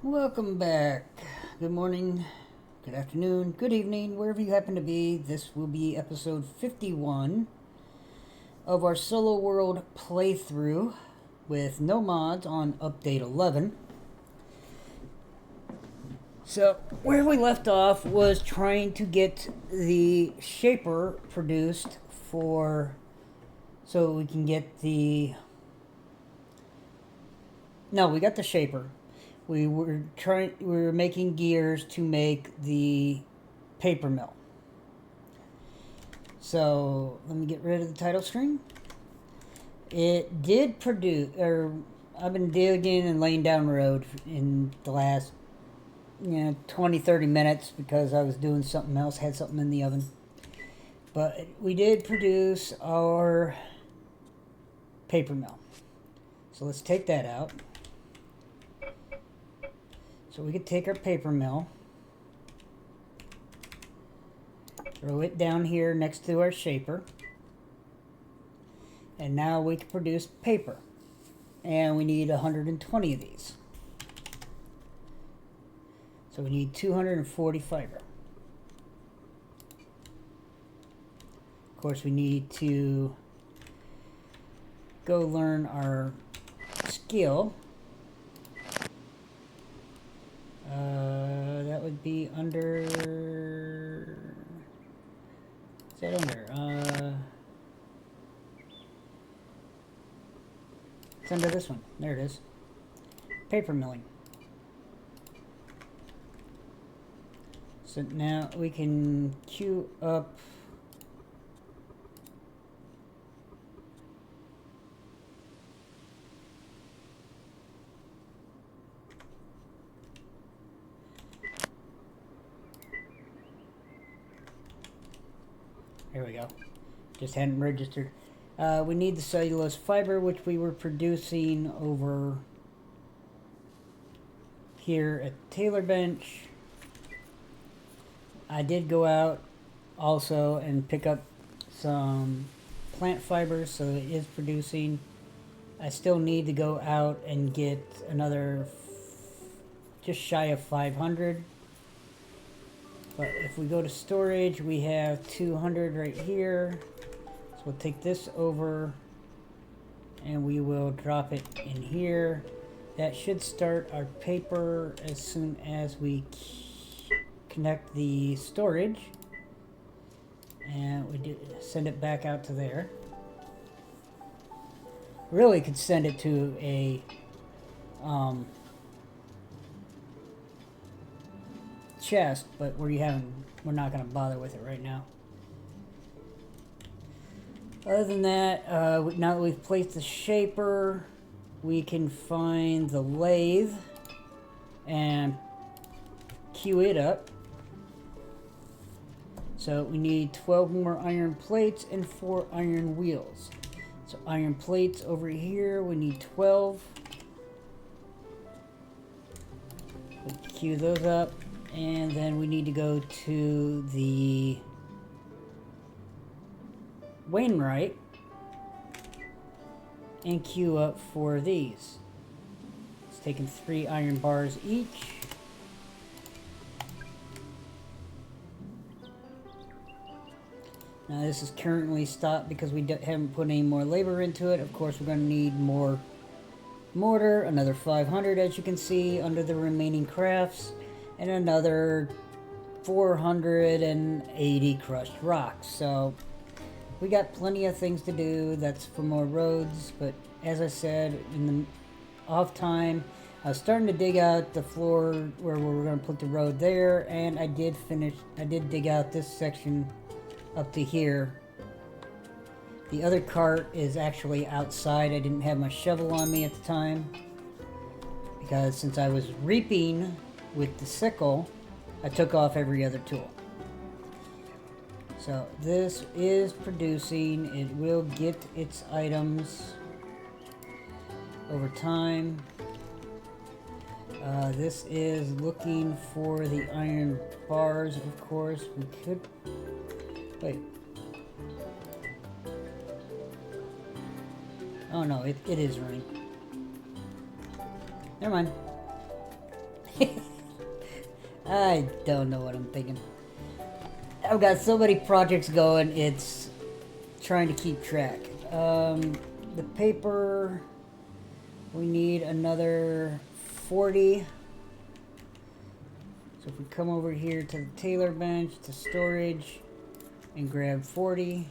Welcome back. Good morning, good afternoon, good evening, wherever you happen to be. This will be episode 51 of our Solo World playthrough with no mods on update 11. So, where we left off was trying to get the shaper produced so we can get the... No, we got the shaper. We were making gears to make the paper mill. So let me get rid of the title screen. It did produce, or I've been digging and laying down road in the last 20-30 minutes because I was doing something else, had something in the oven. But we did produce our paper mill. So let's take that out. So we could take our paper mill, throw it down here next to our shaper, and now we can produce paper. And we need 120 of these. So we need 240 fiber. Of course, we need to go learn our skill. That would be under... Is that under? It's under this one. There it is. Paper milling. So now we can queue up... There we go. Just hadn't registered. We need the cellulose fiber, which we were producing over here at Taylor Bench. I did go out also and pick up some plant fibers, so it is producing. I still need to go out and get another just shy of 500. But if we go to storage, we have 200 right here. So we'll take this over and we will drop it in here. That should start our paper as soon as we connect the storage. And we send it back out to there. Really could send it to a chest, but we're not going to bother with it right now. Other than that, now that we've placed the shaper, we can find the lathe and queue it up. So we need 12 more iron plates and 4 iron wheels. So iron plates over here, we need 12. We'll queue those up. And then we need to go to the Wainwright and queue up for these. It's taking 3 iron bars each. Now this is currently stopped because we haven't put any more labor into it. Of course, we're going to need more mortar, another 500 as you can see under the remaining crafts. And another 480 crushed rocks. So we got plenty of things to do. That's for more roads. But as I said, in the off time, I was starting to dig out the floor where we were going to put the road there. And I did dig out this section up to here. The other cart is actually outside. I didn't have my shovel on me at the time, because since I was reaping with the sickle, I took off every other tool. So this is producing. It will get its items over time. This is looking for the iron bars, of course. We could... Wait. Oh no, it is running. Never mind. I don't know what I'm thinking. I've got so many projects going, it's trying to keep track. The paper, we need another 40. So if we come over here to the tailor bench, to storage, and grab 40.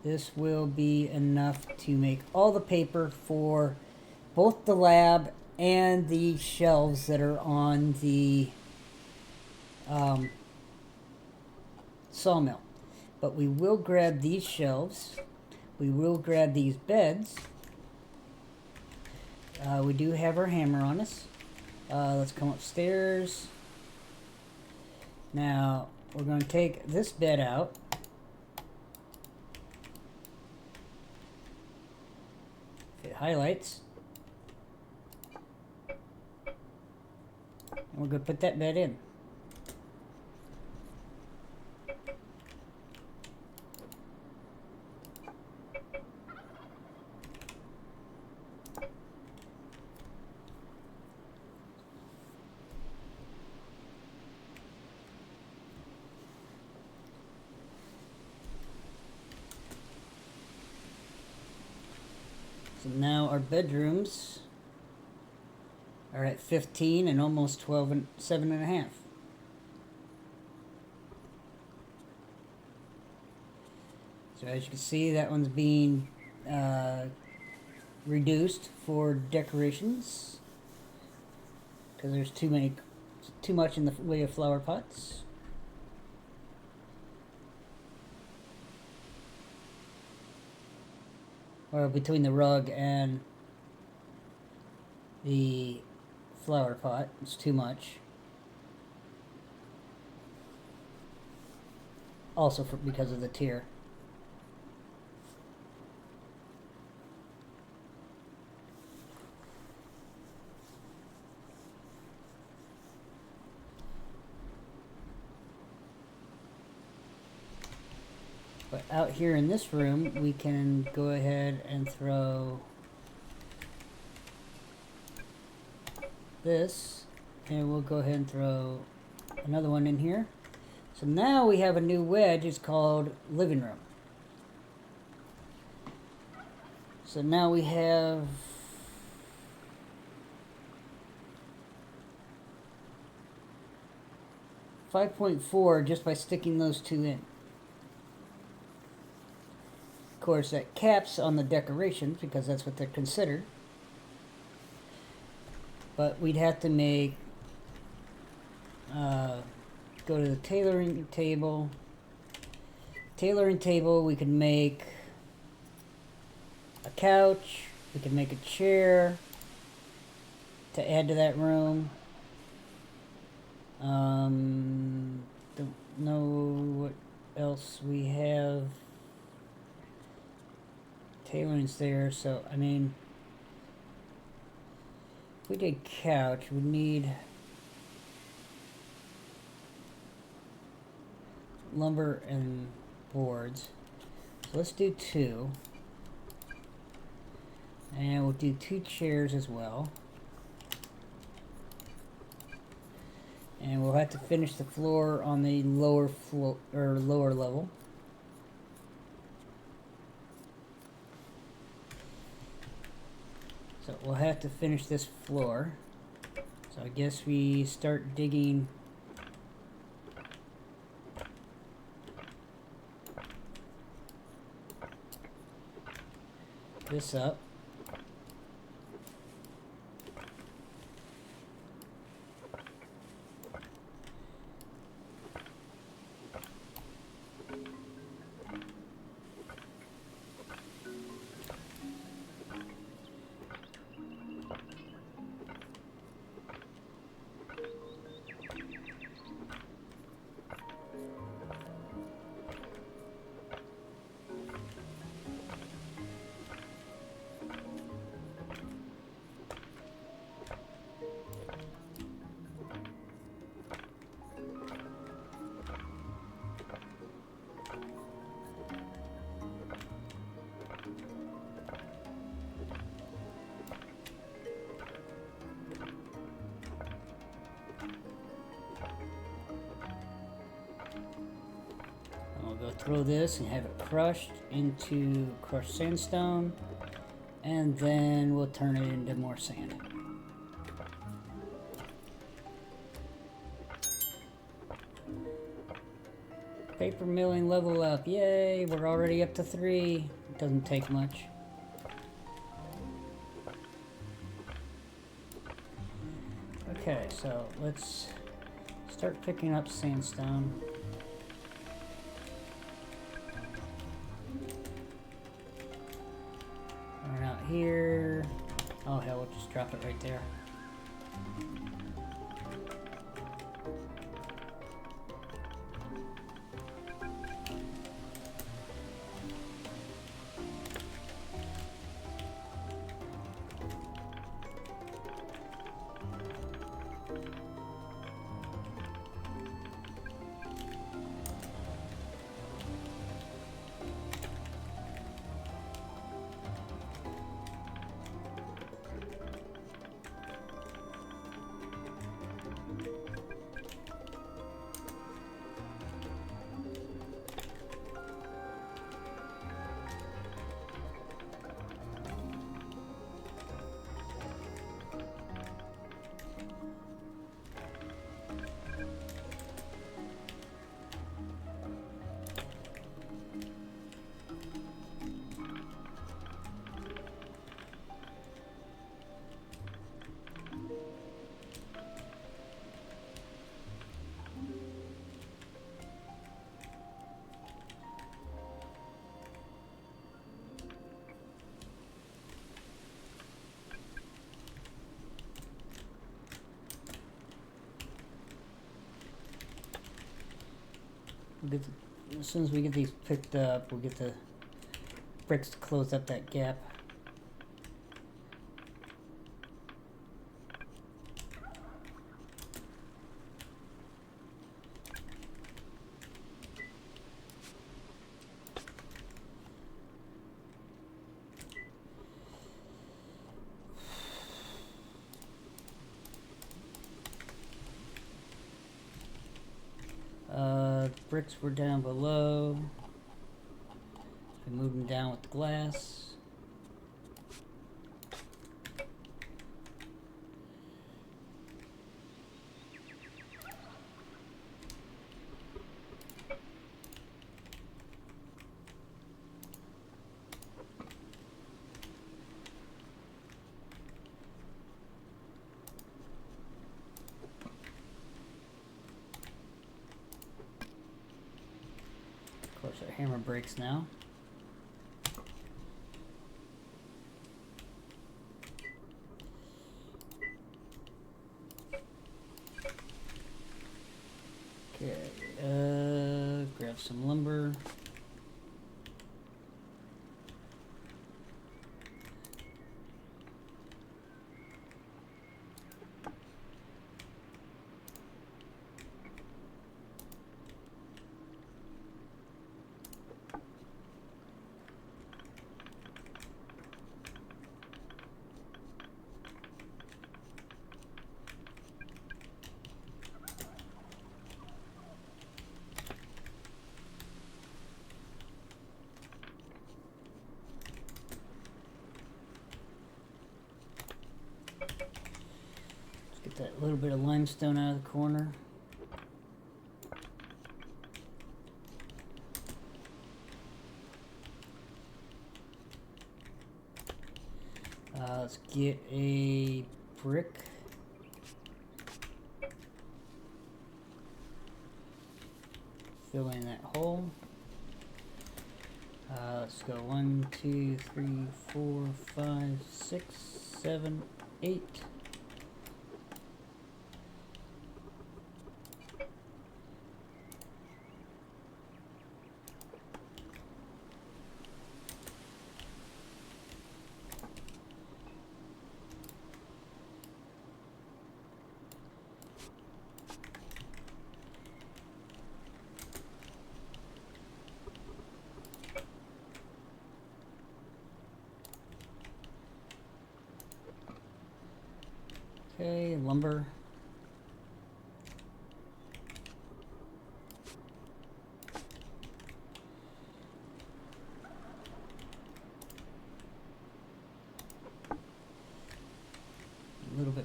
This will be enough to make all the paper for both the lab and the shelves that are on the sawmill. But we will grab these shelves. We will grab these beds. We do have our hammer on us. Let's come upstairs. Now, we're going to take this bed out. It highlights. And we're going to put that bed in. So now our bedrooms are at 15 and almost 12 and 7.5. So as you can see, that one's being reduced for decorations because there's too much in the way of flower pots. Or between the rug and the flower pot, it's too much. Also because of the tier. But out here in this room, we can go ahead and throw this, and we'll go ahead and throw another one in here. So now we have a new wedge. It's called living room. So now we have .4 just by sticking those two in. Of course, that caps on the decorations because that's what they're considered. But we'd have to make, go to the tailoring table. Tailoring table, we could make a couch, we could make a chair to add to that room. Don't know what else we have. Tailoring's there, so I mean, if we did couch, we'd need lumber and boards. So let's do 2. And we'll do 2 chairs as well. And we'll have to finish the floor on the lower floor or lower level. So we'll have to finish this floor. So I guess we start digging this up. throw this and have it crushed into crushed sandstone, and then we'll turn it into more sand. Paper milling level up. Yay, we're already up to 3. It doesn't take much. Okay, so let's start picking up sandstone. Run out here. Oh hell, we'll just drop it right there. As soon as we get these picked up, we'll get the bricks to close up that gap. Bricks were down below. We move them down with the glass. Of course, our hammer breaks now. Okay, grab some lumber. Get that little bit of limestone out of the corner. Let's get a brick. Fill in that hole. Let's go 1, 2, 3, 4, 5, 6, 7, 8. Okay, lumber.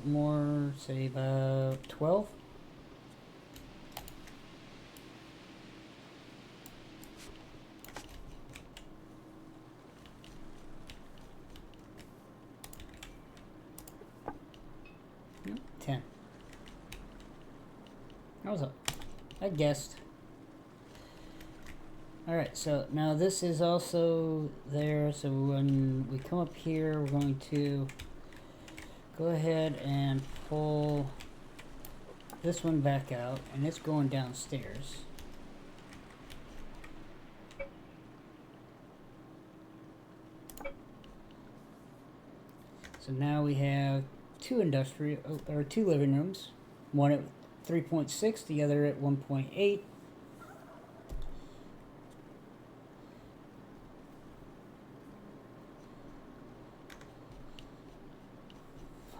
more, say about 12. Nope, 10. That was up. I guessed. Alright, so now this is also there, so when we come up here, we're going to go ahead and pull this one back out, and it's going downstairs. So now we have two living rooms, one at 3.6, the other at 1.8.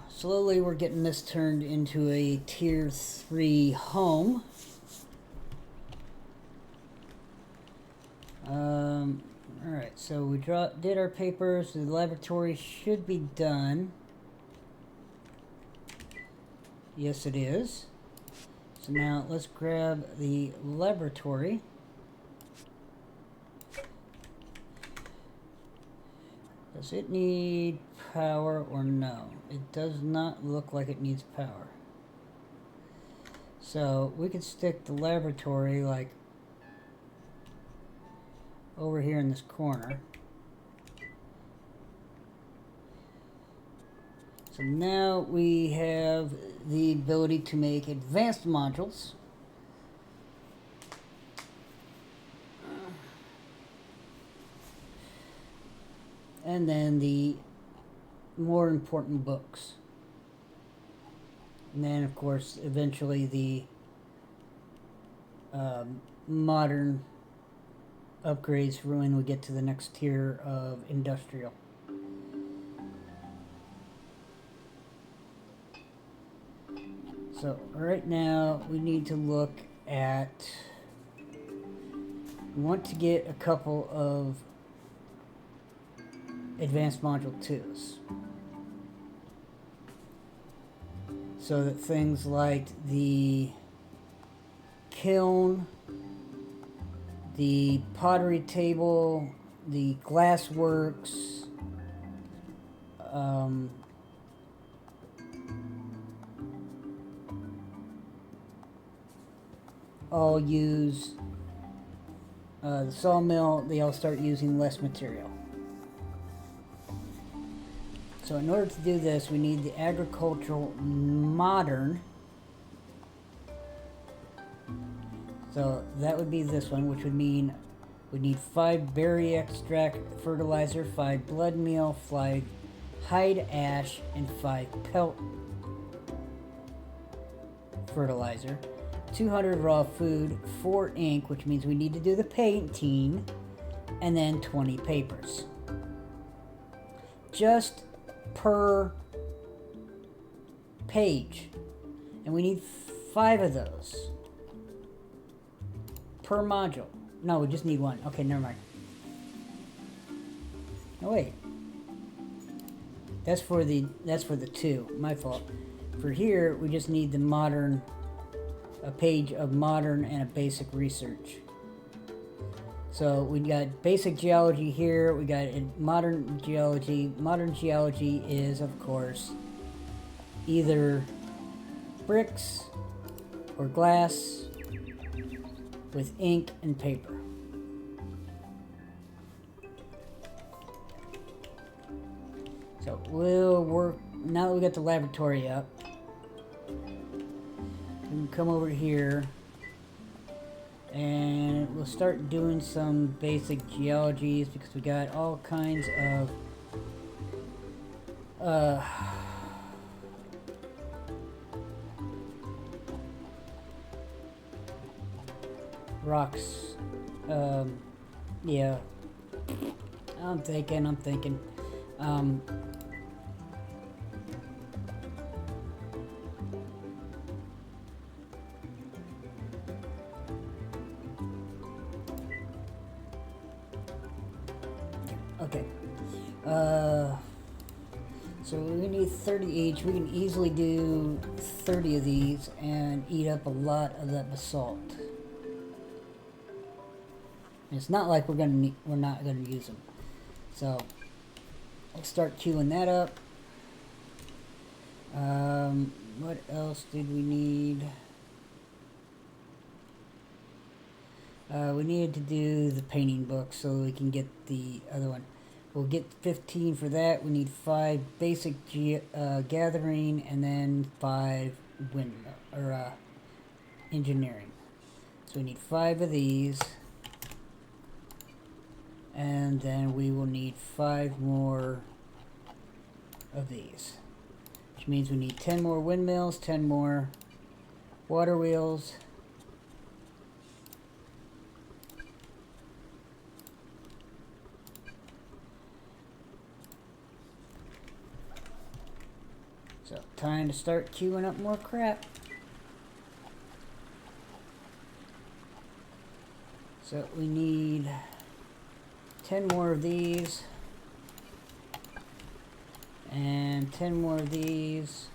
Slowly we're getting this turned into a tier 3 home. Alright, so we did our papers. The laboratory should be done. Yes, it is. So now let's grab the laboratory. Does it need power or no? It does not look like it needs power. So we could stick the laboratory like over here in this corner. So now we have the ability to make advanced modules. And then the more important books. And then, of course, eventually the modern upgrades for when we get to the next tier of industrial. So right now we need to look at, we want to get a couple of advanced module 2s. So that things like the kiln, the pottery table, the glass works, all use the sawmill, they all start using less material. So in order to do this, we need the agricultural modern. So that would be this one, which would mean we need 5 berry extract fertilizer, 5 blood meal, 5 hide ash, and 5 pelt fertilizer. 200 raw food, 4 ink, which means we need to do the painting, and then 20 papers. Just per page. And we need 5 of those per module. No, we just need 1. Okay, never mind. No, wait. That's for the 2. My fault. For here, we just need the modern, a page of modern and a basic research. So we got basic geology here. We got modern geology. Modern geology is, of course, either bricks or glass with ink and paper. So we'll work, now that we got the laboratory up, we can come over here and we'll start doing some basic geologies because we got all kinds of rocks. Yeah, I'm thinking okay. So we need 30 each. We can easily do 30 of these and eat up a lot of that basalt. And it's not like we're not gonna use them. So let's start queuing that up. What else did we need? We needed to do the painting book so we can get the other one. We'll get 15 for that. We need 5 basic gathering and then 5 engineering. So we need 5 of these. And then we will need 5 more of these. Which means we need 10 more windmills, 10 more water wheels. So, time to start queuing up more crap. So, we need 10 more of these. And 10 more of these.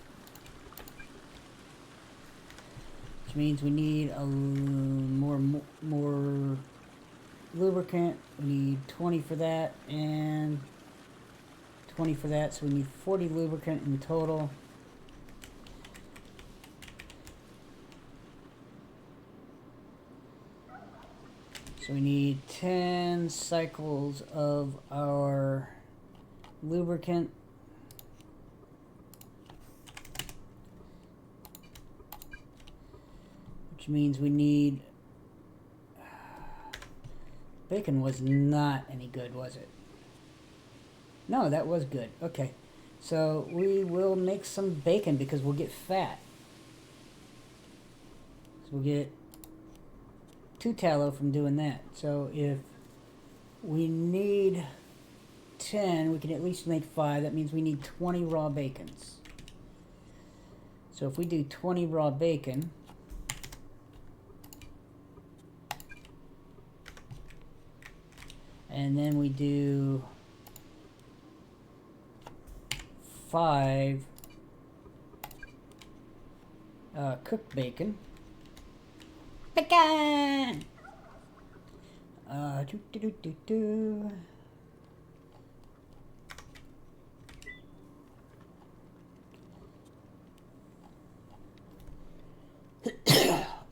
Which means we need a more lubricant. We need 20 for that and 20 for that. So we need 40 lubricant in total. So we need 10 cycles of our lubricant. Which means we need... Bacon was not any good, was it? No, that was good. Okay. So we will make some bacon because we'll get fat. So we'll get 2 tallow from doing that. So if we need 10, we can at least make 5. That means we need 20 raw bacons. So if we do 20 raw bacon, and then we do 5 cooked bacon. Bacon!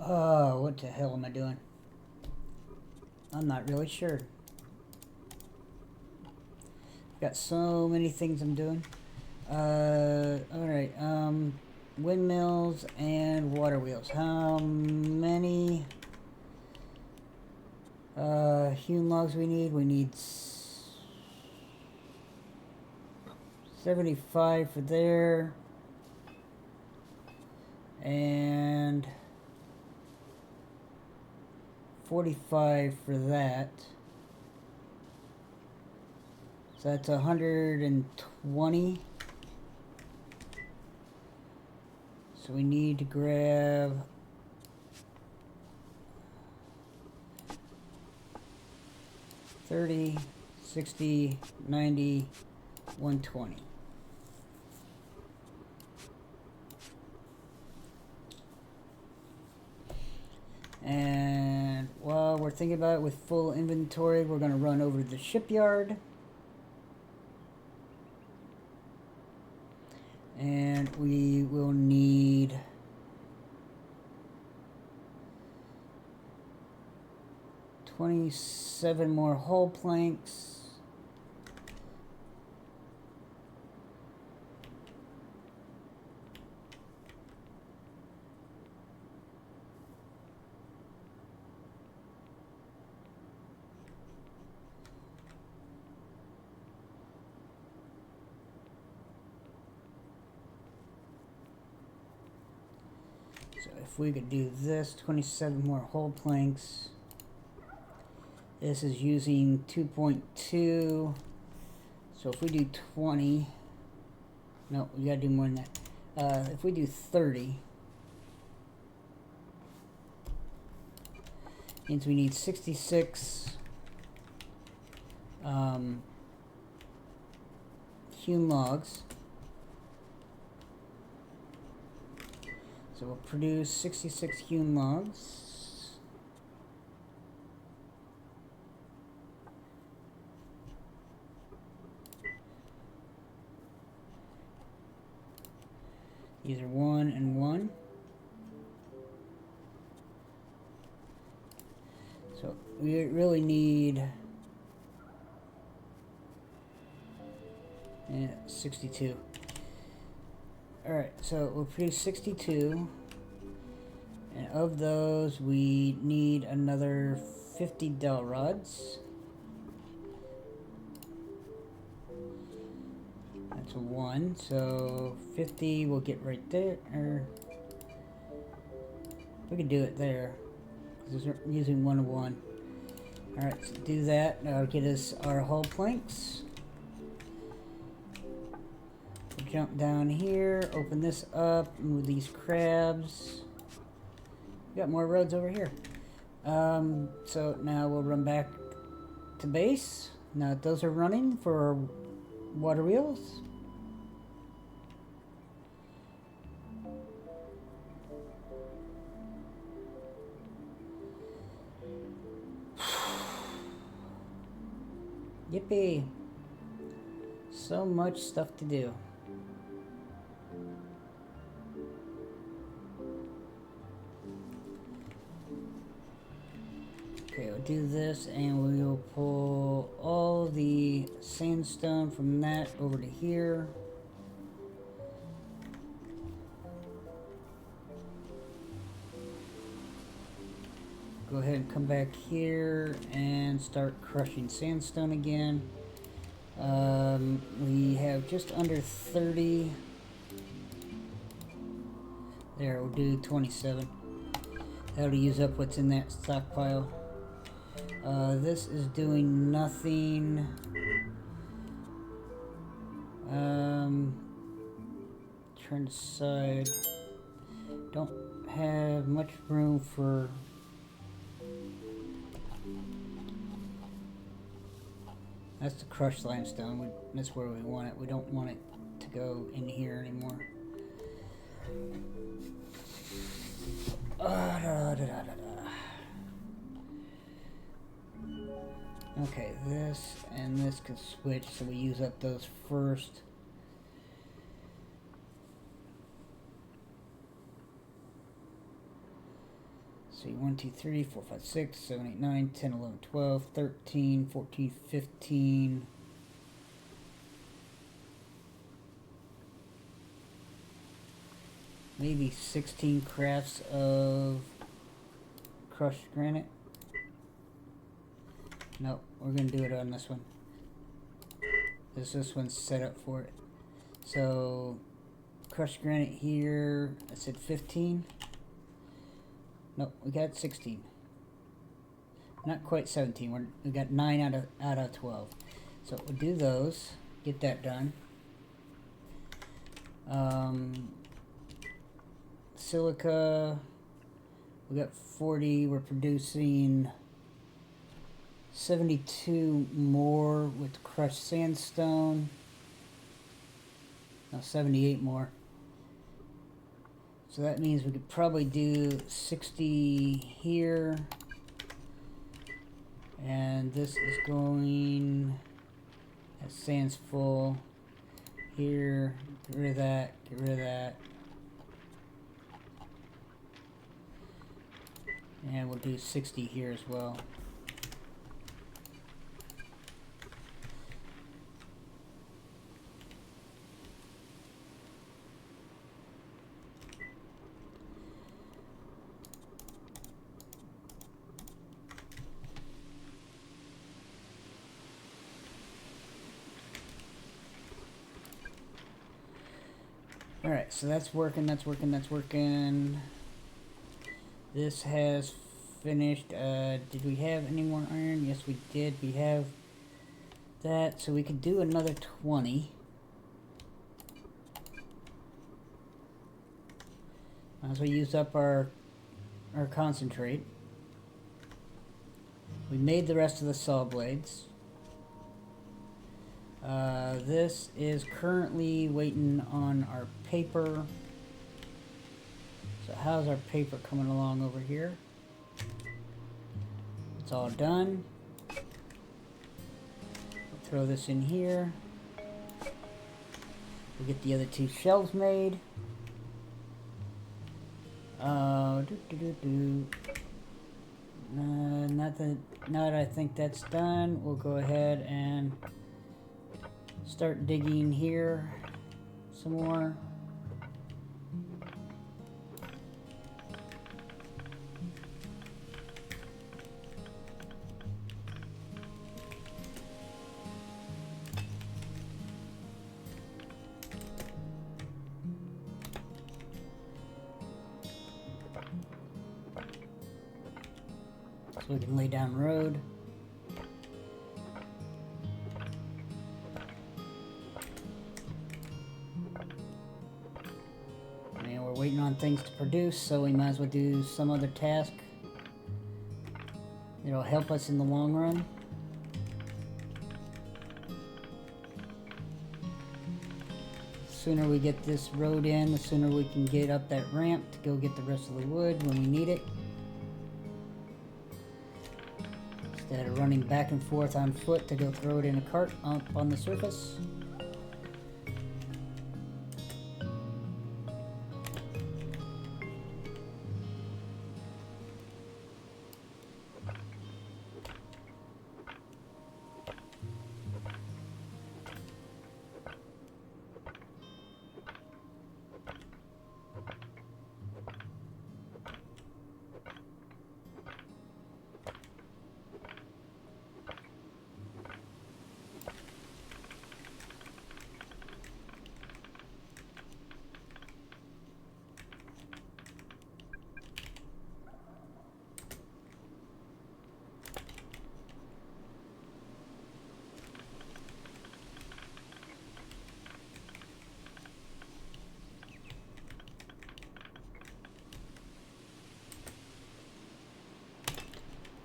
Oh, what the hell am I doing? I'm not really sure. Got so many things I'm doing. Alright, windmills and water wheels. How many hewn logs we need? We need 75 for there. And 45 for that. So that's 120. So we need to grab 30, 60, 90, 120. And while we're thinking about it, with full inventory, we're going to run over to the shipyard. And we will need 27 more hull planks. So if we could do this, 27 more hull planks. This is using 2.2. So if we do 20, no, we gotta do more than that. If we do 30, means we need 66 hewn logs. So we'll produce 66 hewn logs. These are 1 and 1. So we really need 62. Alright, so we'll produce 62. And of those, we need another 50 dowel rods. That's a 1, so 50 we'll get right there. Or we can do it there, because we're using 1 and 1. Alright, so do that. That'll get us our hull planks. We'll jump down here, open this up, move these crabs. We got more roads over here. So now we'll run back to base. Now those are running for water wheels. Yippee! So much stuff to do. Okay, we'll do this and we'll pull all the sandstone from that over to here. Go ahead and come back here and start crushing sandstone again. We have just under 30. There, we'll do 27. That'll use up what's in that stockpile. This is doing nothing. Trying to decide. Don't have much room for. That's the crushed limestone. That's where we want it. We don't want it to go in here anymore. Okay, this and this can switch, so we use up those first. See, 1, 2, 3, 4, 5, 6, 7, 8, 9, 10, 11, 12, 13, 14, 15. Maybe 16 crafts of crushed granite. Nope, we're gonna do it on this one. This one's set up for it. So, crushed granite here, I said 15. Nope, we got 16. Not quite 17. We got 9 out of 12. So we'll do those. Get that done. Silica. We got 40. We're producing 72 more with crushed sandstone. No, 78 more. So that means we could probably do 60 here. And this is going, that sand's full. Here, get rid of that, get rid of that. And we'll do 60 here as well. Alright, so that's working, that's working, that's working. This has finished. Did we have any more iron? Yes, we did. We have that, so we could do another 20. Might as well use up our concentrate. We made the rest of the saw blades. This is currently waiting on our paper. So how's our paper coming along over here? It's all done. We'll throw this in here. We'll get the other two shelves made. Now that I think that's done, we'll go ahead and start digging here some more. So we can lay down road. And we're waiting on things to produce, so we might as well do some other task. It'll help us in the long run. The sooner we get this road in, the sooner we can get up that ramp to go get the rest of the wood when we need it. Instead of running back and forth on foot to go throw it in a cart up on the surface.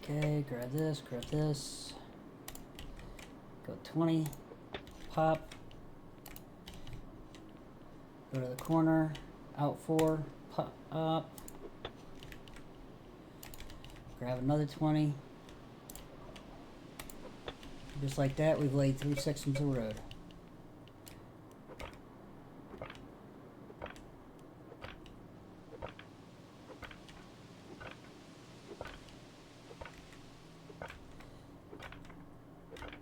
Okay, grab this, go 20, pop, go to the corner, out 4, pop up, grab another 20. Just like that, we've laid 3 sections of road.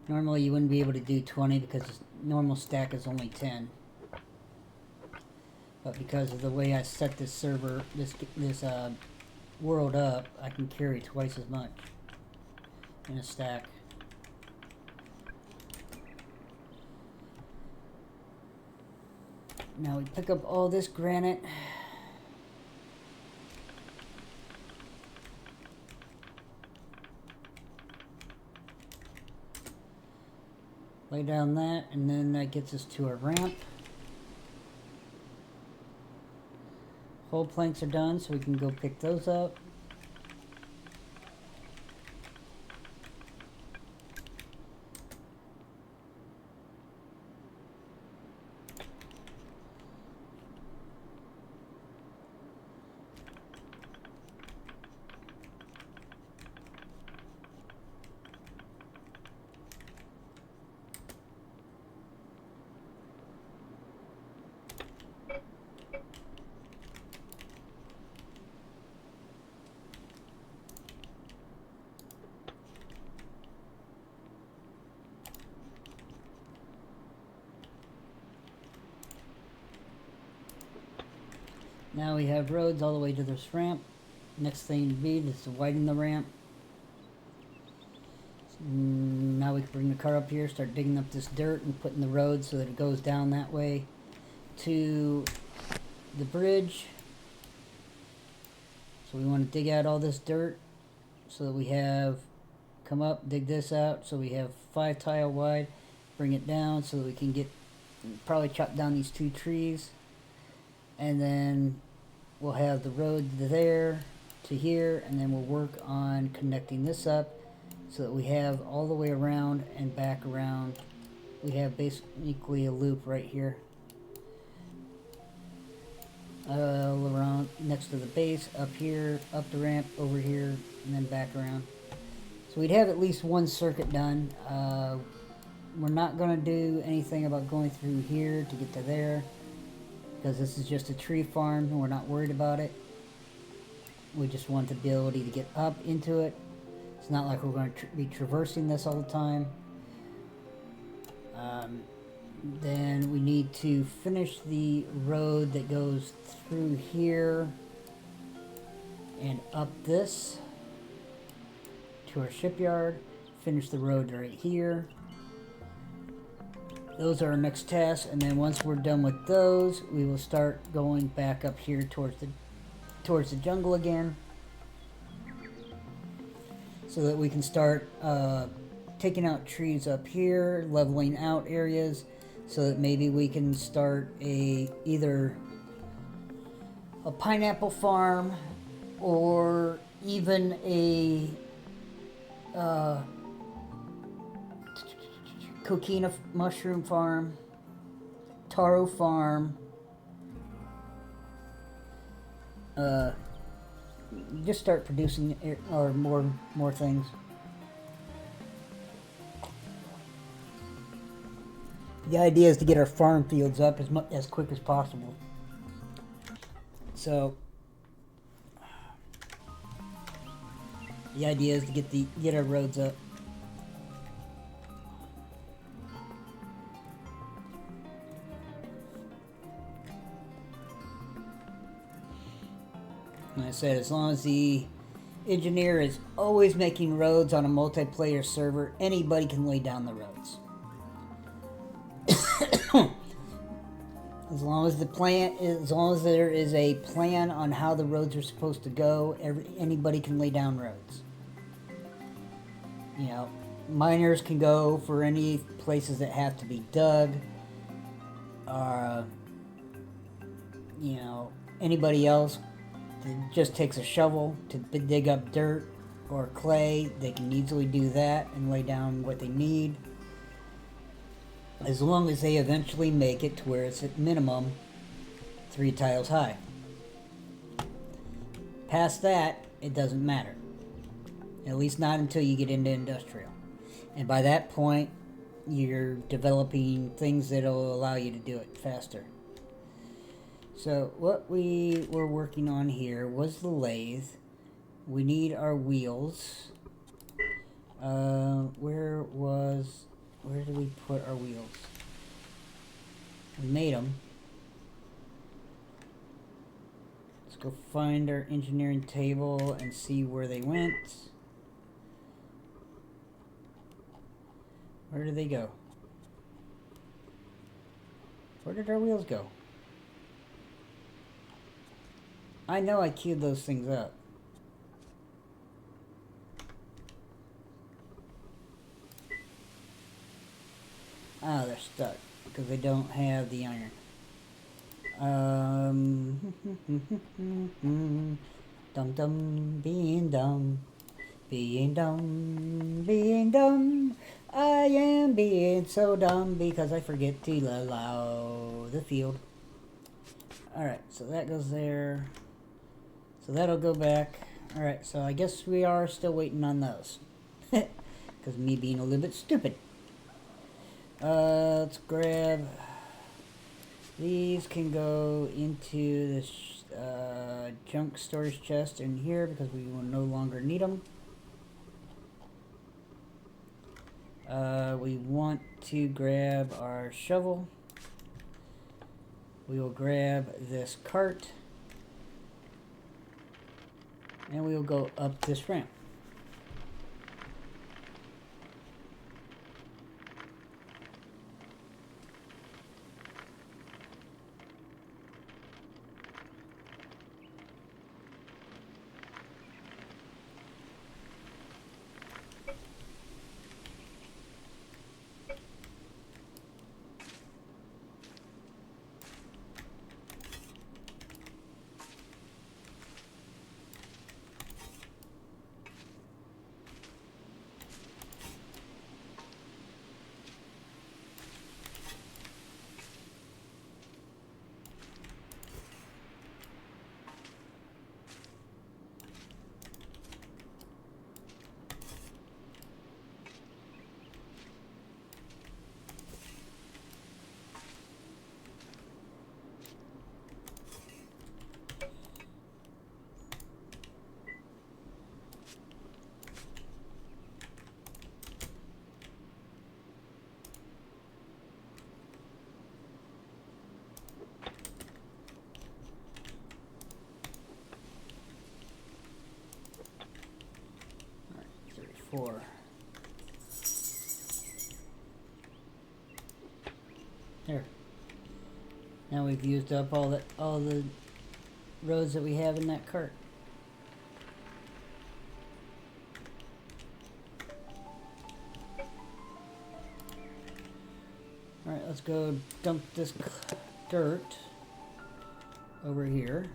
Normally you wouldn't be able to do 20 because the normal stack is only 10. But because of the way I set this server, this world up, I can carry twice as much in a stack. Now we pick up all this granite. Lay down that, and then that gets us to our ramp. Whole planks are done, so we can go pick those up. Now we have roads all the way to this ramp. Next thing to be is to widen the ramp. Now we can bring the car up here, start digging up this dirt and putting the road so that it goes down that way to the bridge. So we want to dig out all this dirt so that we have, come up, dig this out, so we have 5 tile wide, bring it down so that we can get, probably chop down these 2 trees. And then we'll have the road there to here, and then we'll work on connecting this up so that we have all the way around and back around. We have basically a loop right here. around next to the base, up here, up the ramp, over here, and then back around. So we'd have at least one circuit done. We're not going to do anything about going through here to get to there, because this is just a tree farm and we're not worried about it. We just want the ability to get up into it. It's not like we're going to be traversing this all the time. Then we need to finish the road that goes through here and up this to our shipyard. Finish the road right here. Those are our next tasks, and then once we're done with those, we will start going back up here towards the jungle again, so that we can start taking out trees up here, leveling out areas, so that maybe we can start either a pineapple farm or even a coquina mushroom farm, taro farm, just start producing or more things. The idea is to get our farm fields up as quick as possible. So the idea is to get our roads up. Like I said, as long as the engineer is always making roads on a multiplayer server, anybody can lay down the roads. As long as there is a plan on how the roads are supposed to go, anybody can lay down roads. You know, miners can go for any places that have to be dug. You know, anybody else that just takes a shovel to dig up dirt or clay, they can easily do that and lay down what they need. As long as they eventually make it to where it's at minimum 3 tiles high. Past that, it doesn't matter. At least not until you get into industrial. And by that point, you're developing things that'll allow you to do it faster. So what we were working on here was the lathe. We need our wheels. Where did we put our wheels? We made them. Let's go find our engineering table and see where they went. Where did they go? Where did our wheels go? I know I queued those things up. Ah, they're stuck because they don't have the iron. Dum dum, being dumb, being dumb, being dumb. I am being so dumb because I forget to allow the field. Alright, so that goes there. So that'll go back. Alright, so I guess we are still waiting on those. Because me being a little bit stupid. Let's grab... These can go into this junk storage chest in here because we will no longer need them. We want to grab our shovel. We will grab this cart. And we will go up this ramp. There. Now we've used up all the roads that we have in that cart. Alright, let's go dump this dirt over here.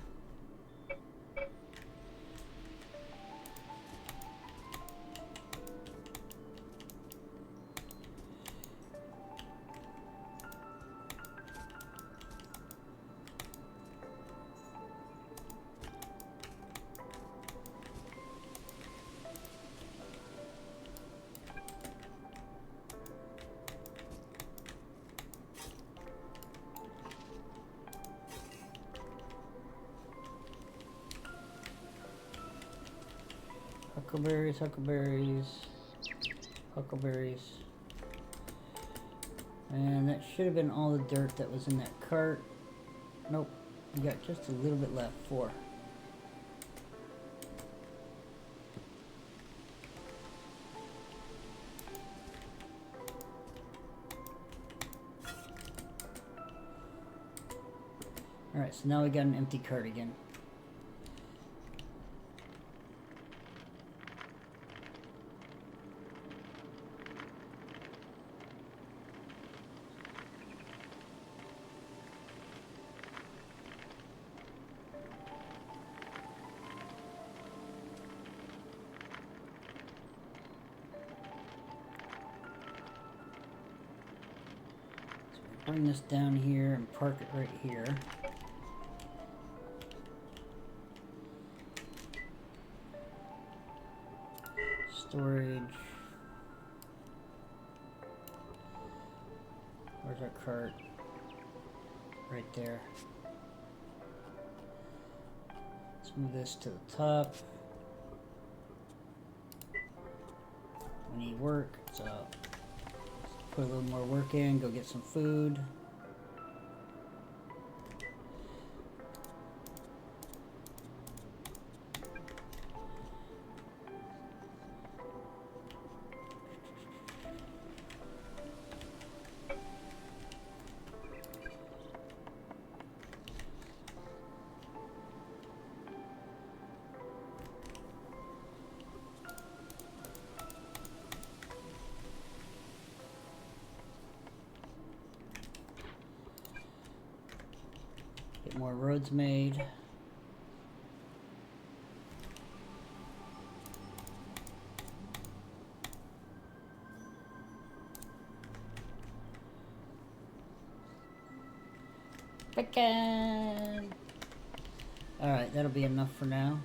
Huckleberries, huckleberries, huckleberries. And that should have been all the dirt that was in that cart. Nope, we got just a little bit left. 4. Alright, so now we got an empty cart again. Bring this down here and park it right here. Storage. Where's our cart? Right there. Let's move this to the top. We need work, so put a little more work in, go get some food. Get more roads made. Chicken! Alright, that'll be enough for now.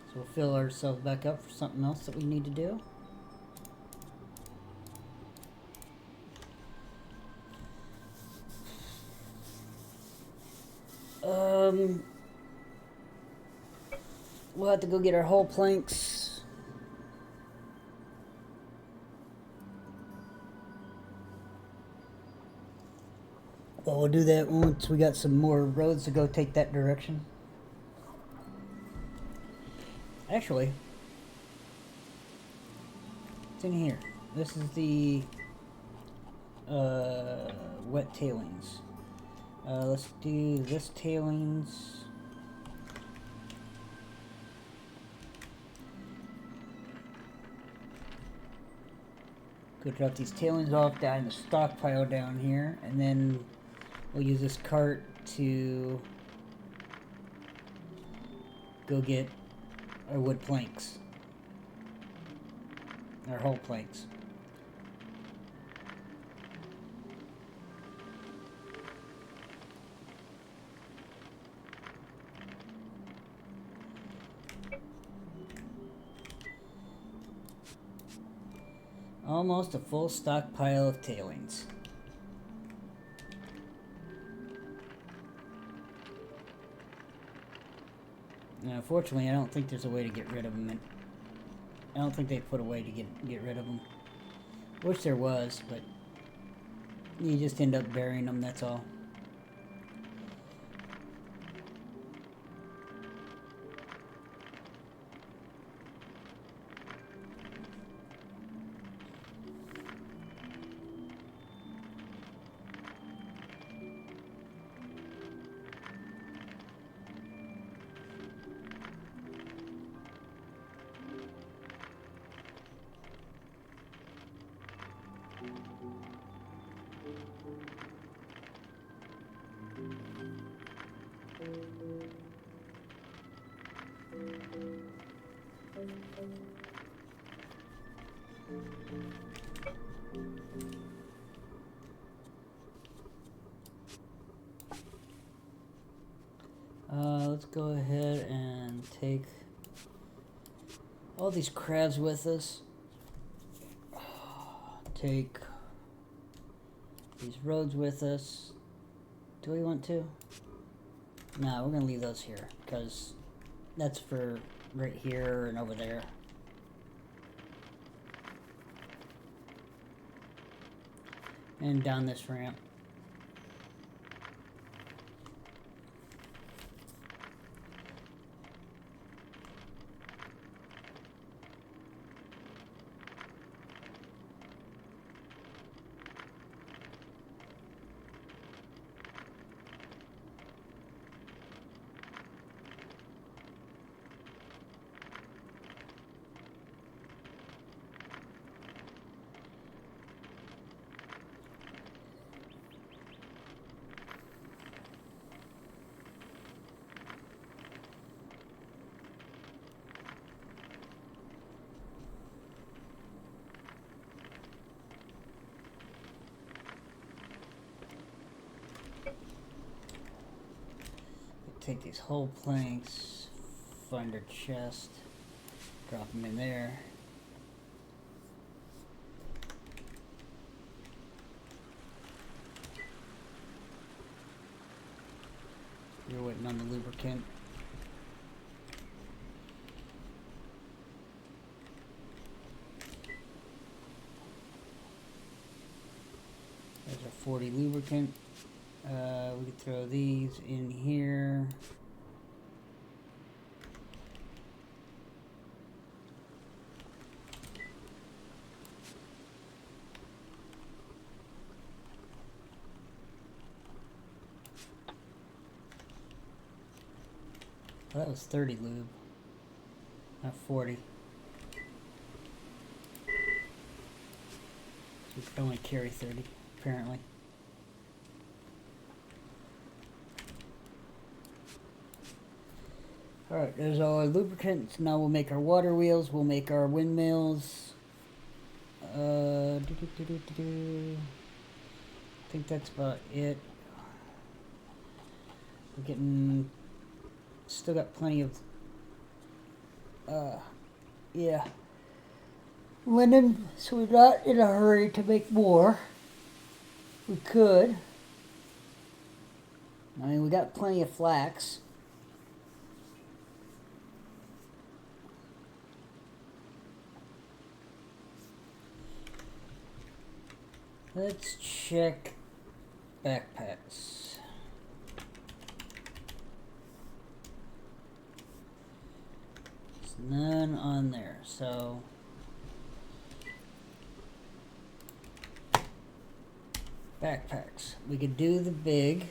So we'll fill ourselves back up for something else that we need to do. We'll have to go get our whole planks. Well, we'll do that once we got some more roads to go take that direction. Actually, it's in here. This is the wet tailings. Let's do this tailings. Go drop these tailings off down in the stockpile down here, and then we'll use this cart to go get our wood planks. Our whole planks. Almost a full stockpile of tailings. Now, unfortunately, I don't think there's a way to get rid of them. I don't think they put a way to get rid of them. Wish there was, but you just end up burying them, that's all. let's go ahead and take all these crabs with us. Take these roads with us. Do we want to? No, we're gonna leave those here because that's for right here and over there. And down this ramp. Take these whole planks, find our chest, drop them in there. You're waiting on the lubricant. There's our 40 lubricant. We could throw these in here. Oh, that was 30 lube, not 40. We could only carry 30, apparently. Alright, there's all our lubricants. Now we'll make our water wheels, we'll make our windmills. I think that's about it. We're getting... Still got plenty of... yeah. Linen, so we're not in a hurry to make more. We could. I mean, we got plenty of flax. Let's check backpacks. There's none on there, so backpacks. We could do the big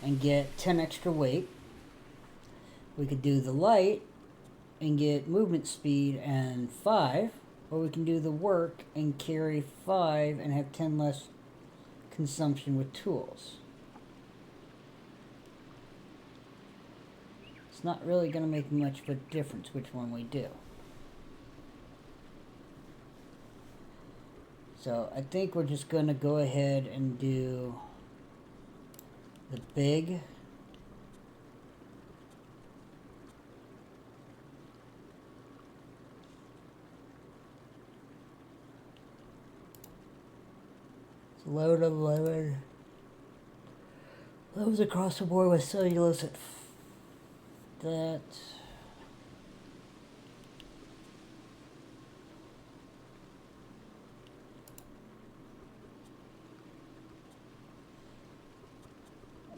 and get 10 extra weight. We could do the light and get movement speed and 5. Or we can do the work and carry 5 and have 10 less consumption with tools. It's not really going to make much of a difference which one we do. So I think we're just going to go ahead and do the big. Load 11. Loads across the board with cellulose at that.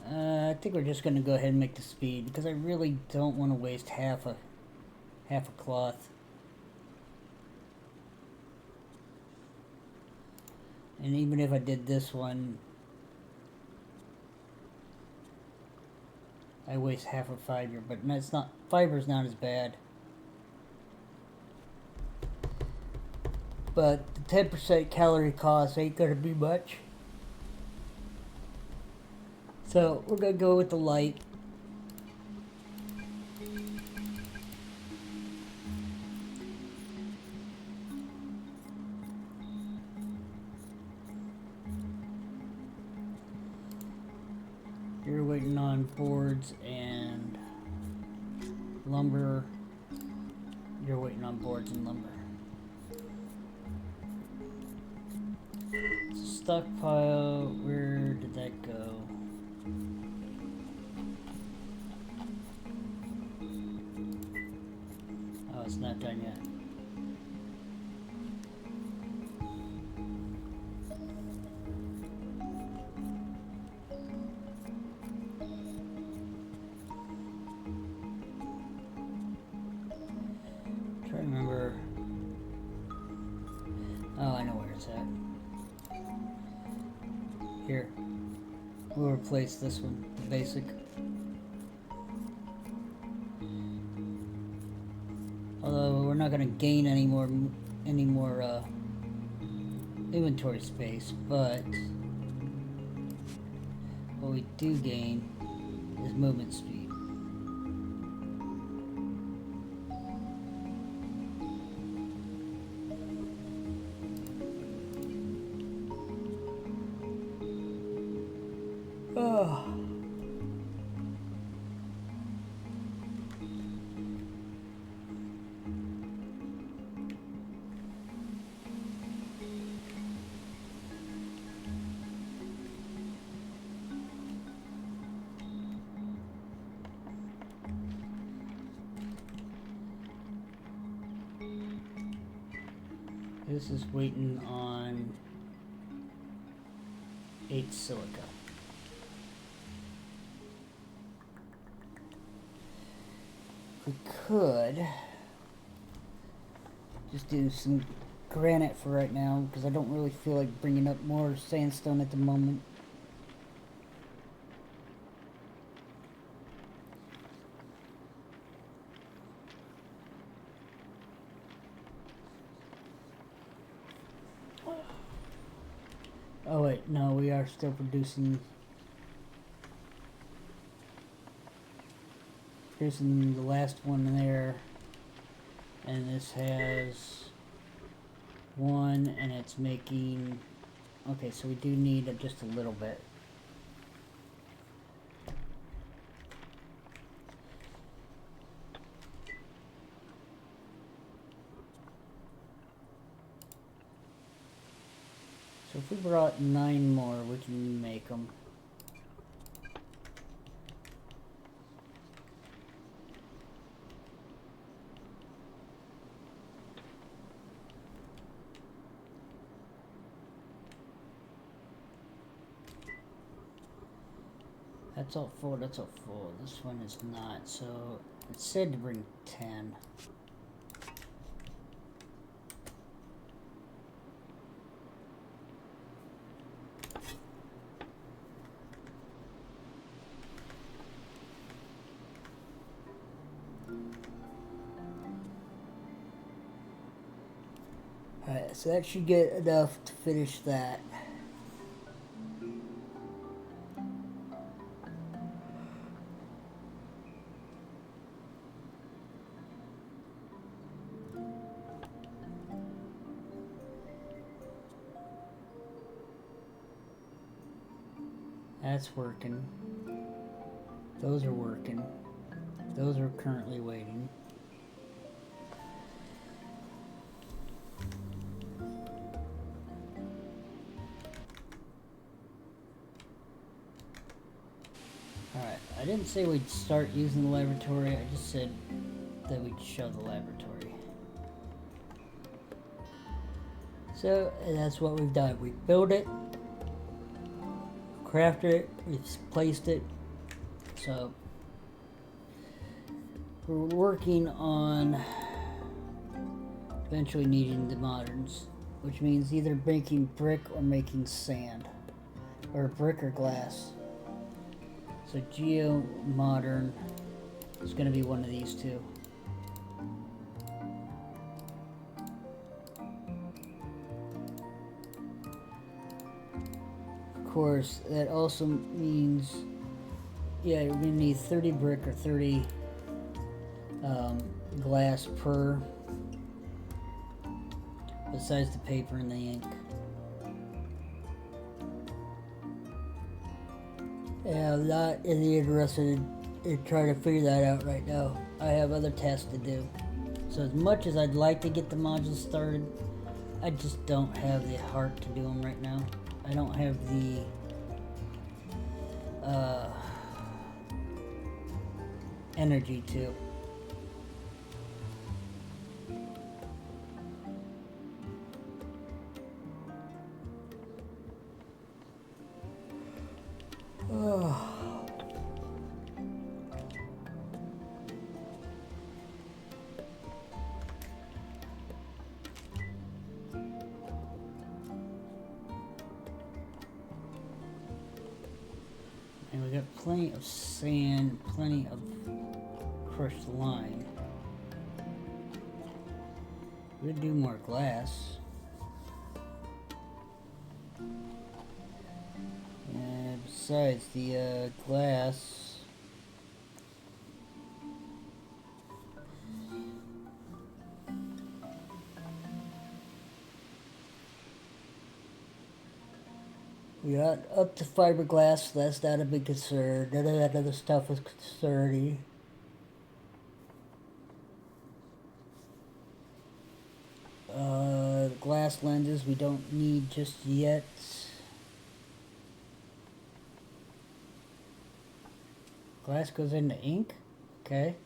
I think we're just going to go ahead and make the speed because I really don't want to waste half a cloth. And even if I did this one, I waste half a fiber, but it's not, fiber's not as bad. But the 10% calorie cost ain't gonna be much. So we're gonna go with the light. You're waiting on boards and lumber. You're waiting on boards and lumber. Stockpile, where did that go? Oh, it's not done yet. Try to remember. Oh, I know where it's at. Here, we'll replace this one, the basic. Although we're not going to gain any more inventory space, but what we do gain is movement speed. Oh. This is waiting on 8 silica. We could just do some granite for right now, because I don't really feel like bringing up more sandstone at the moment. Oh wait, no, we are still producing the last one there, and this has one, and it's making, okay, so we do need just a little bit. So if we brought 9 more, we can make them. That's all full, that's all full. This one is not, so it said to bring 10. Alright, so that should get enough to finish that. That's working. Those are working. Those are currently waiting. Alright, I didn't say we'd start using the laboratory, I just said that we'd show the laboratory. So, that's what we've done. We built it, crafted it, we've placed it. So, we're working on eventually needing the moderns, which means either making brick or making sand, or brick or glass. So geo modern is going to be one of these two. Of course, that also means, yeah, you're going to need 30 brick or 30 glass per, besides the paper and the ink. Yeah, I'm not really interested in trying to figure that out right now. I have other tasks to do. So as much as I'd like to get the modules started, I just don't have the heart to do them right now. I don't have the energy to. Oh. And we got plenty of sand, plenty of crushed lime. We'll do more glass. And besides the glass, we got up to fiberglass, so that's not a big concern. None of that other stuff was concerning. Glass lenses we don't need just yet. Glass goes into ink? Okay.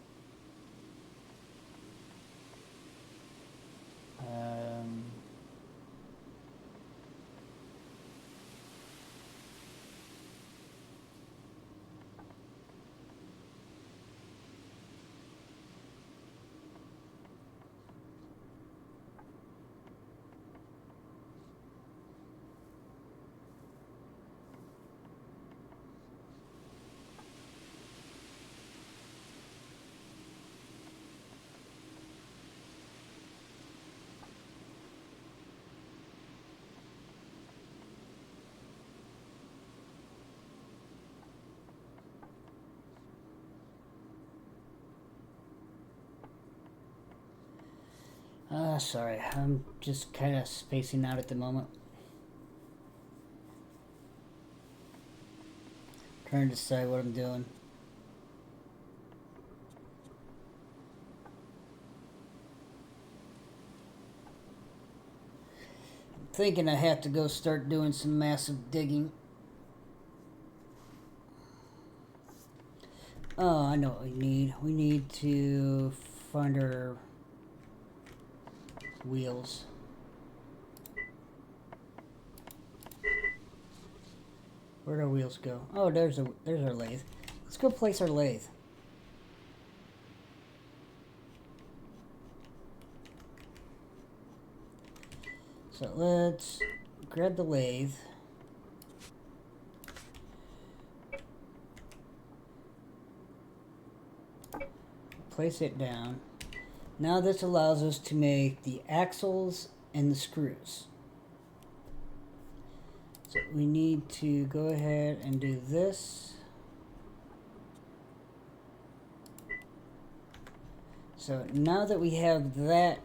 Sorry, I'm just kind of spacing out at the moment. Trying to decide what I'm doing. I'm thinking I have to go start doing some massive digging. Oh, I know what we need. We need to find our wheels. Where'd our wheels go? Oh, there's our lathe. Let's go place our lathe. So let's grab the lathe. Place it down. Now this allows us to make the axles and the screws. So we need to go ahead and do this. So now that we have that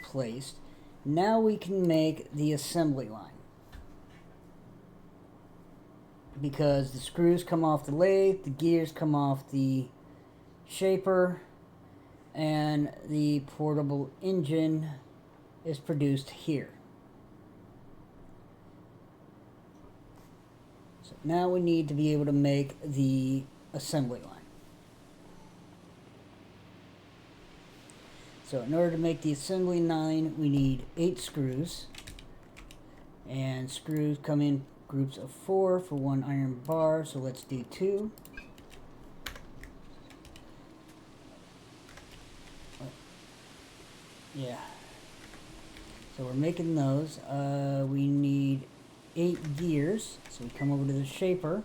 placed, now we can make the assembly line. Because the screws come off the lathe, the gears come off the shaper, and the portable engine is produced here. So now we need to be able to make the assembly line. So in order to make the assembly line, we need 8 screws. And screws come in groups of 4 for 1 iron bar, so let's do 2. Yeah. So we're making those. We need 8 gears. So we come over to the shaper.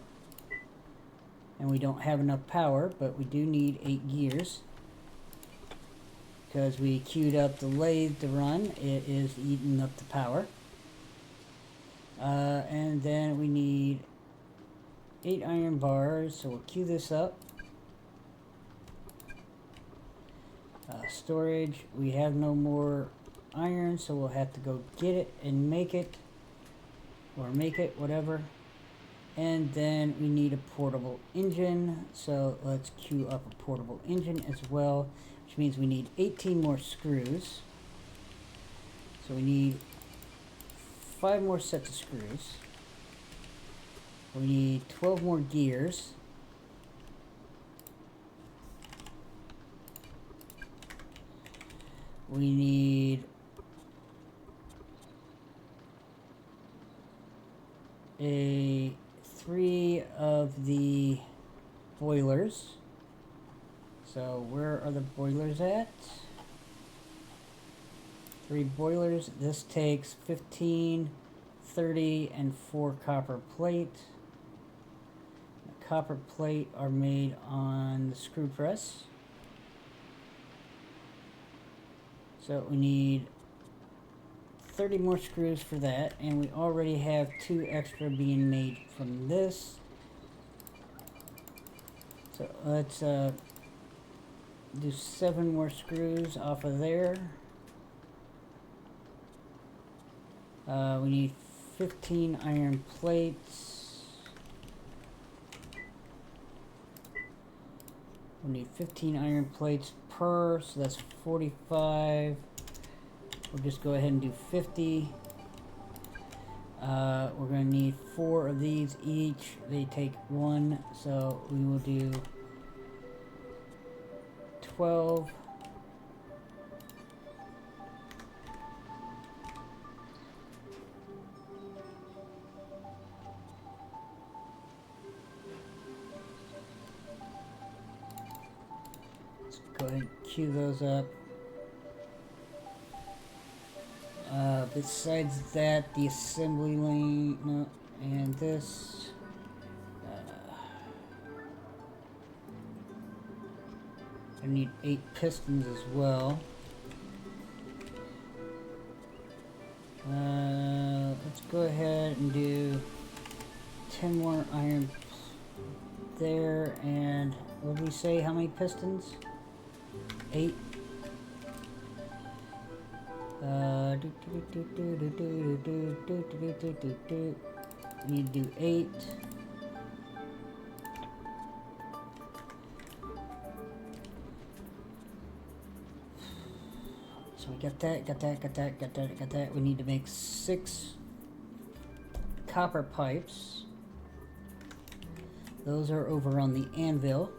And we don't have enough power, but we do need 8 gears. Because we queued up the lathe to run, it is eating up the power. And then we need 8 iron bars, so we'll queue this up. Storage, we have no more iron, so we'll have to go get it and make it, or make it, whatever. And then we need a portable engine, so let's queue up a portable engine as well, which means we need 18 more screws. So we need 5 more sets of screws. We need 12 more gears. We need a 3 of the boilers. So where are the boilers at? 3 boilers. This takes 15, 30, and 4 copper plate. The copper plate are made on the screw press. So we need 30 more screws for that, and we already have 2 extra being made from this. So let's do 7 more screws off of there. We need 15 iron plates. We need 15 iron plates per, so that's 45. We'll just go ahead and do 50. We're going to need 4 of these each. They take 1, so we will do 12. Let's go ahead and queue those up. Besides that, the assembly lane, no, and this. I need 8 pistons as well. Let's go ahead and do 10 more iron there, and what did we say? How many pistons? 8. Need to do 8. So we got that. We need to make 6 copper pipes. Those are over on the anvil.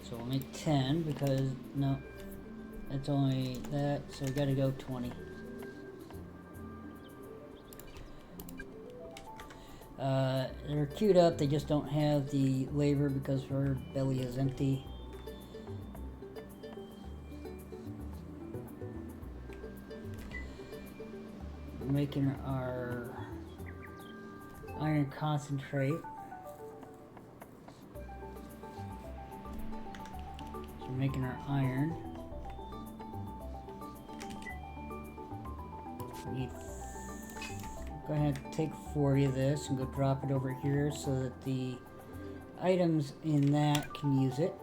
So we'll make 10 because, no, it's only that, so we gotta go 20. They're queued up, they just don't have the labor because her belly is empty. We're making our iron concentrate. So we're making our iron. We need, go ahead and take 40 of this and go drop it over here so that the items in that can use it.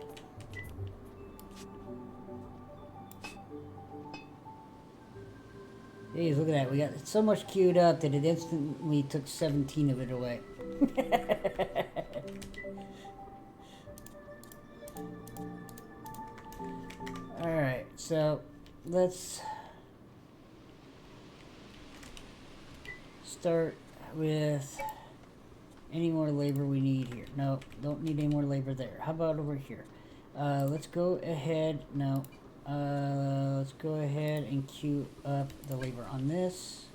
Hey, look at that. We got so much queued up that it instantly took 17 of it away. Alright, so let's start with any more labor we need here. No, don't need any more labor there. How about over here? Let's go ahead. No. Let's go ahead and queue up the labor on this.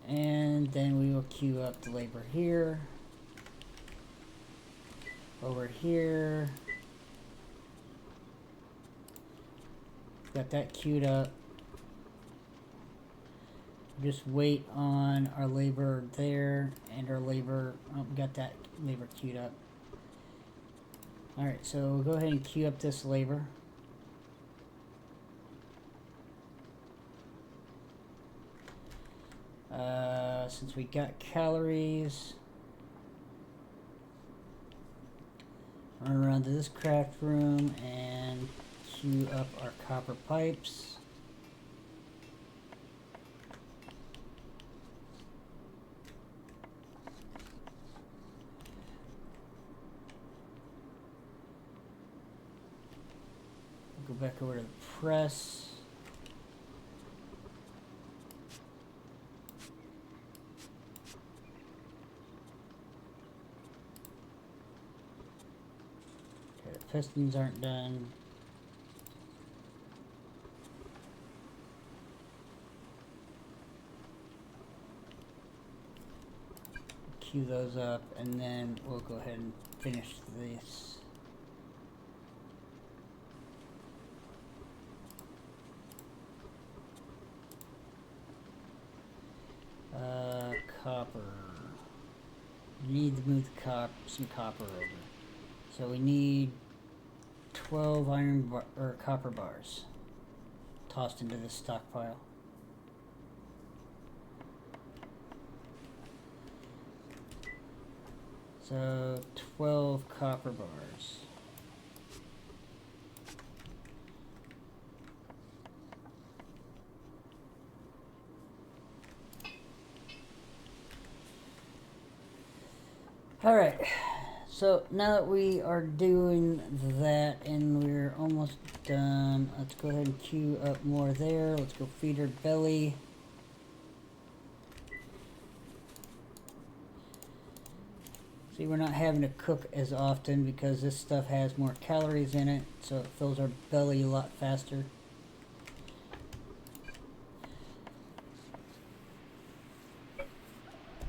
And then we will queue up the labor here. Over here. Got that queued up. Just wait on our labor there and our labor. Oh, we got that labor queued up. Alright, so we'll go ahead and queue up this labor. Since we got calories, run around to this craft room and queue up our copper pipes. Go back over to the press. Okay, the pistons aren't done. Queue those up, and then we'll go ahead and finish this. Copper. We need to move some copper over. So we need 12 or copper bars tossed into this stockpile. So 12 copper bars. Alright, so now that we are doing that and we're almost done, let's go ahead and queue up more there. Let's go feed her belly. See, we're not having to cook as often because this stuff has more calories in it, so it fills our belly a lot faster.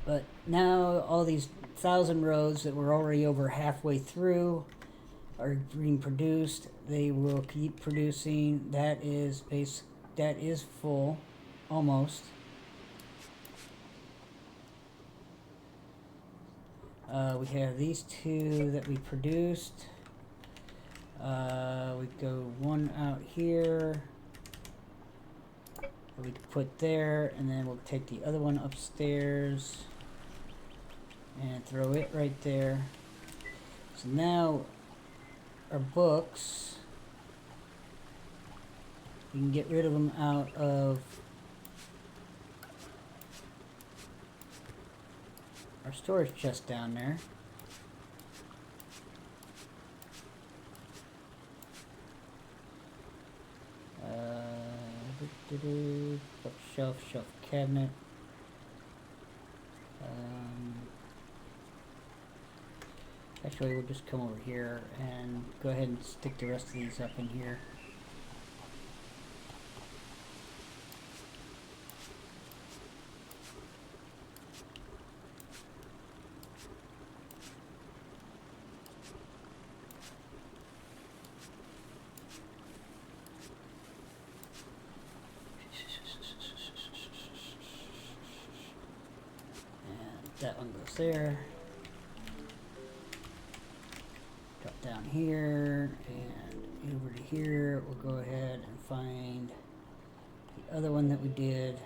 But now all these 1,000 rows that we're already over halfway through are being produced. They will keep producing. That is full, almost. We have these two that we produced. We go one out here. We put there, and then we'll take the other one upstairs and throw it right there. So now our books, we can get rid of them out of our storage chest down there. Shelf cabinet. Actually, we'll just come over here and go ahead and stick the rest of these up in here. That one goes there. Drop down here and over to here. We'll go ahead and find the other one that we did.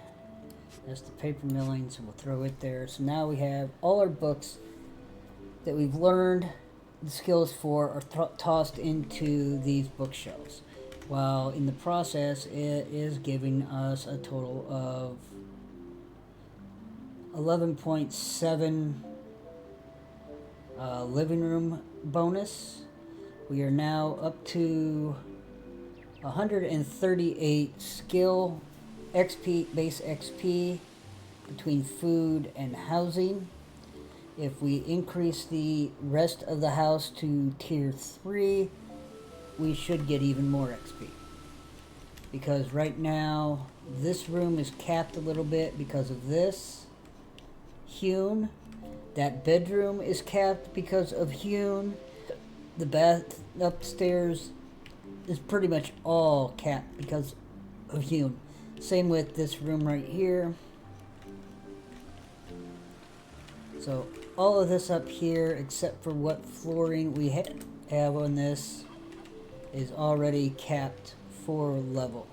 That's the paper milling, so we'll throw it there. So now we have all our books that we've learned the skills for are tossed into these bookshelves. While in the process, it is giving us a total of 11.7 living room bonus. We are now up to 138 skill XP, base XP between food and housing. If we increase the rest of the house to tier 3, we should get even more XP. Because right now, this room is capped a little bit because of this. Hewn. That bedroom is capped because of hewn. The bath upstairs is pretty much all capped because of hewn. Same with this room right here. So all of this up here, except for what flooring we have on this, is already capped for level.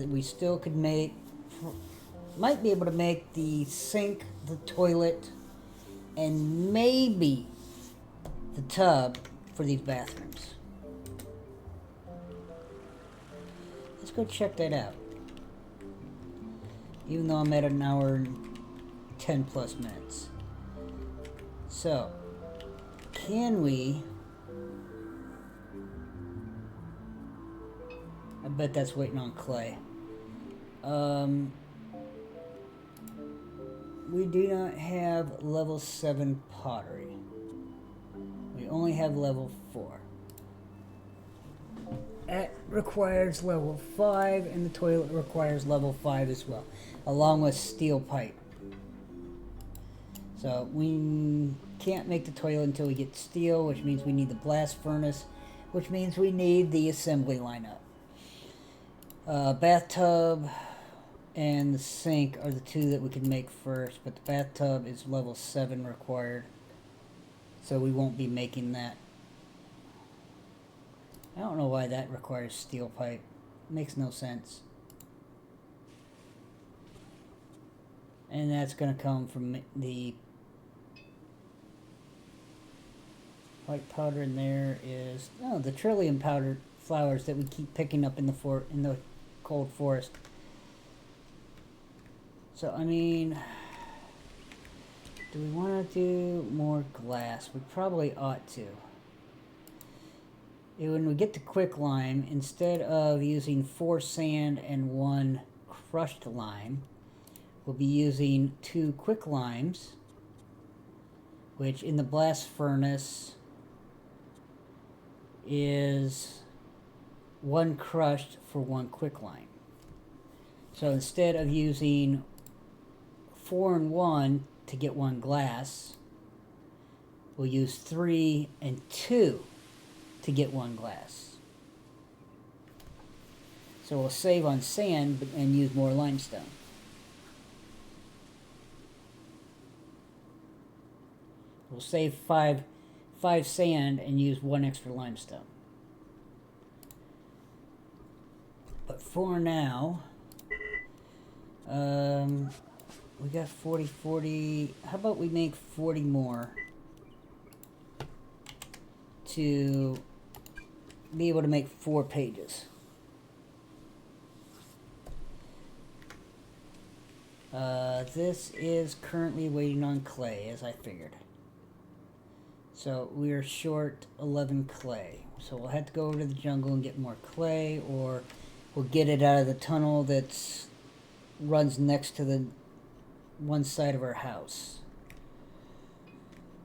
We still could might be able to make the sink, the toilet, and maybe the tub for these bathrooms. Let's go check that out. Even though I'm at an hour and 10 plus minutes. So, can we... I bet that's waiting on clay. We do not have level 7 pottery. We only have level 4. That requires level 5, and the toilet requires level 5 as well, along with steel pipe. So we can't make the toilet until we get steel, which means we need the blast furnace, which means we need the assembly lineup. Bathtub and the sink are the two that we can make first, but the bathtub is level 7 required, so we won't be making that. I don't know why that requires steel pipe. Makes no sense. And that's going to come from the white powder, and there is the trillium powder flowers that we keep picking up in the cold forest. So I mean, do we want to do more glass? We probably ought to. When we get to quicklime, instead of using 4 sand and 1 crushed lime, we'll be using 2 quicklimes, which in the blast furnace is 1 crushed for 1 quicklime. So instead of using 4 and 1 to get 1 glass, we'll use 3 and 2 to get 1 glass. So we'll save on sand and use more limestone. We'll save 5 sand and use 1 extra limestone. But for now, we got 40. How about we make 40 more to be able to make 4 pages. This is currently waiting on clay, as I figured. So we are short 11 clay. So we'll have to go over to the jungle and get more clay, or we'll get it out of the tunnel that's runs next to the one side of our house.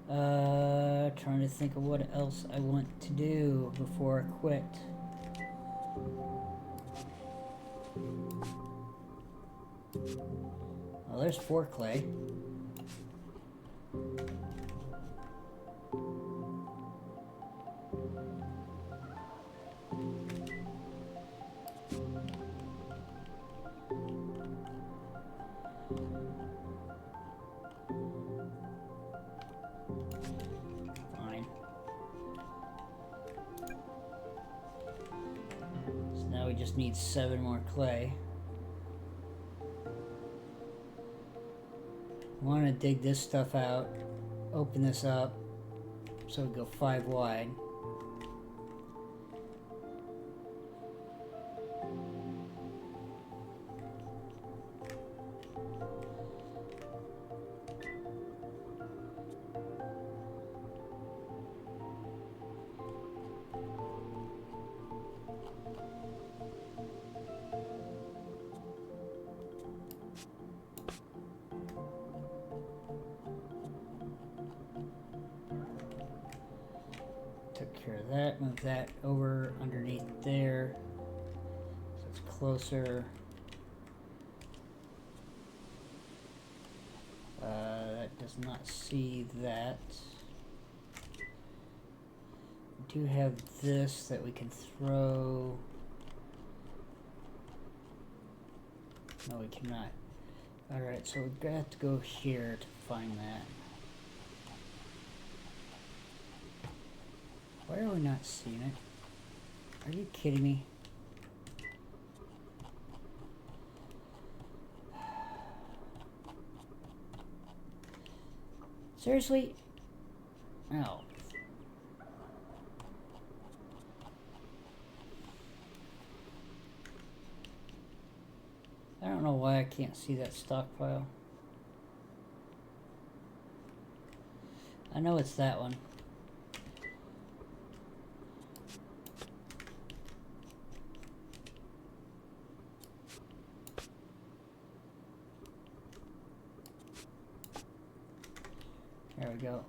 Trying to think of what else I want to do before I quit. Well, there's 4 clay. Fine. So now we just need 7 more clay. I want to dig this stuff out, open this up, so we go 5 wide. Took care of that, move that over underneath there, so it's closer. That does not see that. We do have this that we can throw. No, we cannot. Alright, so we're gonna have to go here to find that. Why are we not seeing it? Are you kidding me? Seriously? No. know why I can't see that stockpile. I know it's that one. There we go.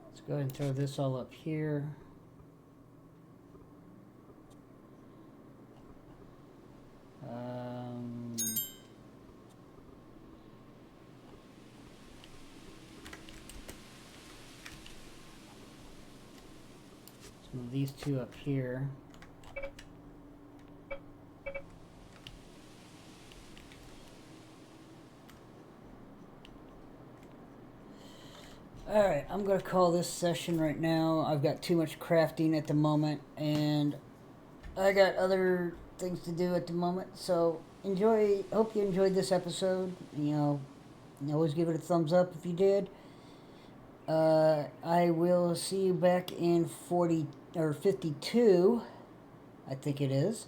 Let's go ahead and throw this all up here. Move these two up here. Alright, I'm going to call this session right now. I've got too much crafting at the moment, and I got other things to do at the moment. So, hope you enjoyed this episode. Always give it a thumbs up if you did. I will see you back in 40 or 52, I think it is.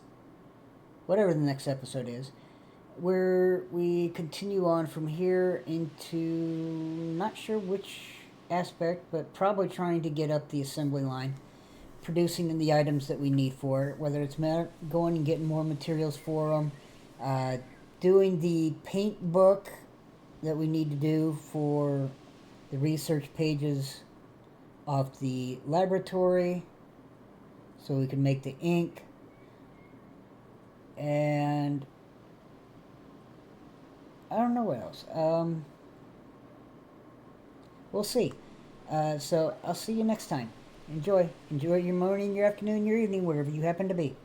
Whatever the next episode is. Where we continue on from here into, not sure which aspect, but probably trying to get up the assembly line. Producing the items that we need for it. Whether it's going and getting more materials for them. Doing the paint book that we need to do for the research pages of the laboratory, so we can make the ink, and I don't know what else. We'll see. So I'll see you next time. Enjoy your morning, your afternoon, your evening, wherever you happen to be.